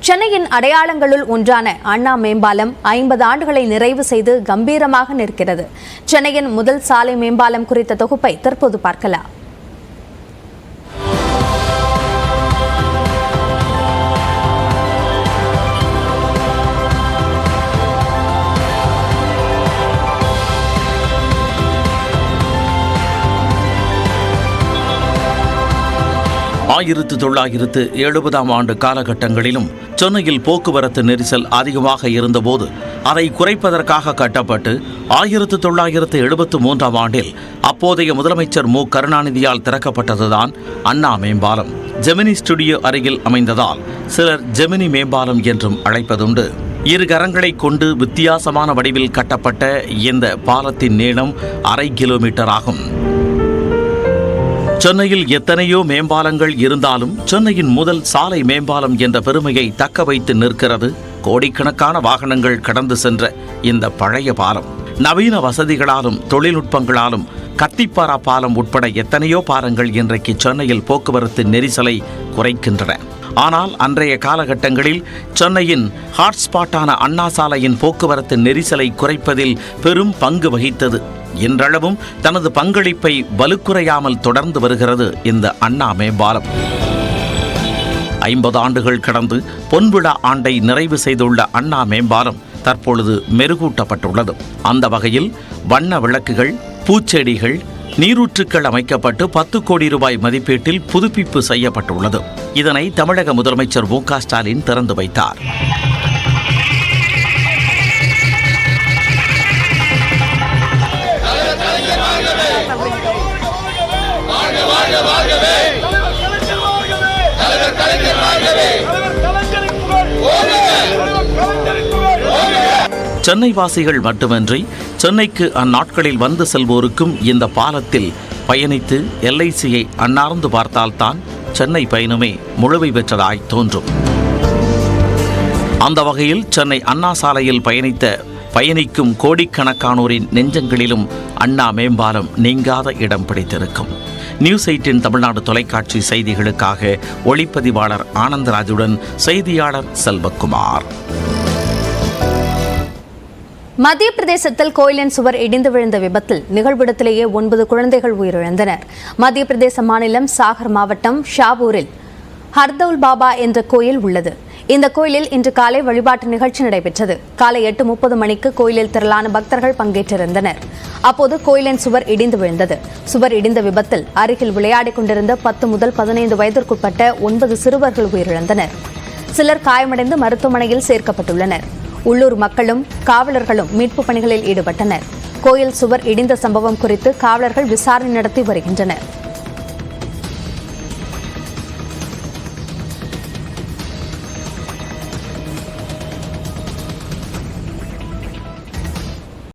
சென்னையின் அடையாளங்களுள் ஒன்றான அண்ணா மேம்பாலம் 50 ஆண்டுகளை நிறைவு செய்து கம்பீரமாக நிற்கிறது. சென்னையின் முதல் சாலை மேம்பாலம் குறித்த தொகுப்பை தற்போது பார்க்கலாம். ஆயிரத்து 1970ஆம் ஆண்டு காலகட்டங்களிலும் சென்னையில் போக்குவரத்து நெரிசல் அதிகமாக இருந்தபோது அதை குறைப்பதற்காக கட்டப்பட்டு 1973ஆம் ஆண்டில் அப்போதைய முதலமைச்சர் மு. கருணாநிதியால் திறக்கப்பட்டதுதான் அண்ணா மேம்பாலம். ஜெமினி ஸ்டுடியோ அருகில் அமைந்ததால் சிலர் ஜெமினி மேம்பாலம் என்றும் அழைப்பதுண்டு. இரு கரங்களை கொண்டு வித்தியாசமான வடிவில் கட்டப்பட்ட இந்த பாலத்தின் நீளம் 1/2 கிலோமீட்டர் ஆகும். சென்னையில் எத்தனையோ மேம்பாலங்கள் இருந்தாலும் சென்னையின் முதல் சாலை மேம்பாலம் என்ற பெருமையை தக்க வைத்து நிற்கிறது. கோடிக்கணக்கான வாகனங்கள் கடந்து சென்ற இந்த பழைய பாலம் நவீன வசதிகளாலும் தொழில்நுட்பங்களாலும் கத்திப்பாரா பாலம் உட்பட எத்தனையோ பாலங்கள் இன்றைக்கு சென்னையில் போக்குவரத்து நெரிசலை குறைக்கின்றன. ஆனால் அன்றைய காலகட்டங்களில் சென்னையின் ஹாட்ஸ்பாட்டான அண்ணா சாலையின் போக்குவரத்து நெரிசலை குறைப்பதில் பெரும் பங்கு வகித்தது. இன்றளவும் தனது பங்களிப்பை வலுக்குறையாமல் தொடர்ந்து வருகிறது இந்த அண்ணா மேம்பாலம். 50 ஆண்டுகள் கடந்து பொன்விழா ஆண்டை நிறைவு செய்துள்ள அண்ணா மேம்பாலம் தற்பொழுது மெருகூட்டப்பட்டுள்ளது. அந்த வகையில் வண்ண விளக்குகள், பூச்செடிகள், நீரூற்றுக்கள் அமைக்கப்பட்டு 10 கோடி ரூபாய் மதிப்பீட்டில் புதுப்பிப்பு செய்யப்பட்டுள்ளது. இதனை தமிழக முதலமைச்சர் மு. க. ஸ்டாலின் திறந்து வைத்தார். சென்னை வாசிகள் மட்டுமின்றி சென்னைக்கு அந்நாட்களில் வந்து செல்வோருக்கும் இந்த பாலத்தில் பயணித்து LICயை அண்ணார்ந்து பார்த்தால்தான் சென்னை பயணமே முழுமை பெற்றதாய் தோன்றும். அந்த வகையில் சென்னை அண்ணா சாலையில் பயணிக்கும் கோடிக்கணக்கானோரின் நெஞ்சங்களிலும் அண்ணா மேம்பாலம் நீங்காத இடம் பிடித்திருக்கும். நியூஸ் 8 தமிழ்நாடு தொலைக்காட்சி செய்திகளுக்காக ஒளிப்பதிவாளர் ஆனந்தராஜுடன் செய்தியாளர் செல்வகுமார். மத்திய பிரதேசத்தில் கோயிலின் சுவர் இடிந்து விழுந்த விபத்தில் நிகழ்விடத்திலேயே 9 குழந்தைகள் உயிரிழந்தனர். மத்திய பிரதேச மாநிலம் சாகர் மாவட்டம் ஷாபூரில் ஹர்தவுல் பாபா என்ற கோயில் உள்ளது. இந்த கோயிலில் இன்று காலை வழிபாட்டு நிகழ்ச்சி நடைபெற்றது. காலை 8:30 மணிக்கு கோயிலில் திரளான பக்தர்கள் பங்கேற்றிருந்தனர். அப்போது கோயிலின் சுவர் இடிந்து விழுந்தது. சுவர் இடிந்த விபத்தில் அருகில் விளையாடிக் கொண்டிருந்த 10 முதல் 15 வயதிற்குட்பட்ட 9 சிறுவர்கள் உயிரிழந்தனர். சிலர் காயமடைந்து மருத்துவமனையில் சேர்க்கப்பட்டுள்ளனர். உள்ளூர் மக்களும் காவலர்களும் மீட்பு பணிகளில் ஈடுபட்டனர். கோயில் சுவர் இடிந்த சம்பவம் குறித்து காவலர்கள் விசாரணை நடத்தி வருகின்றனர்.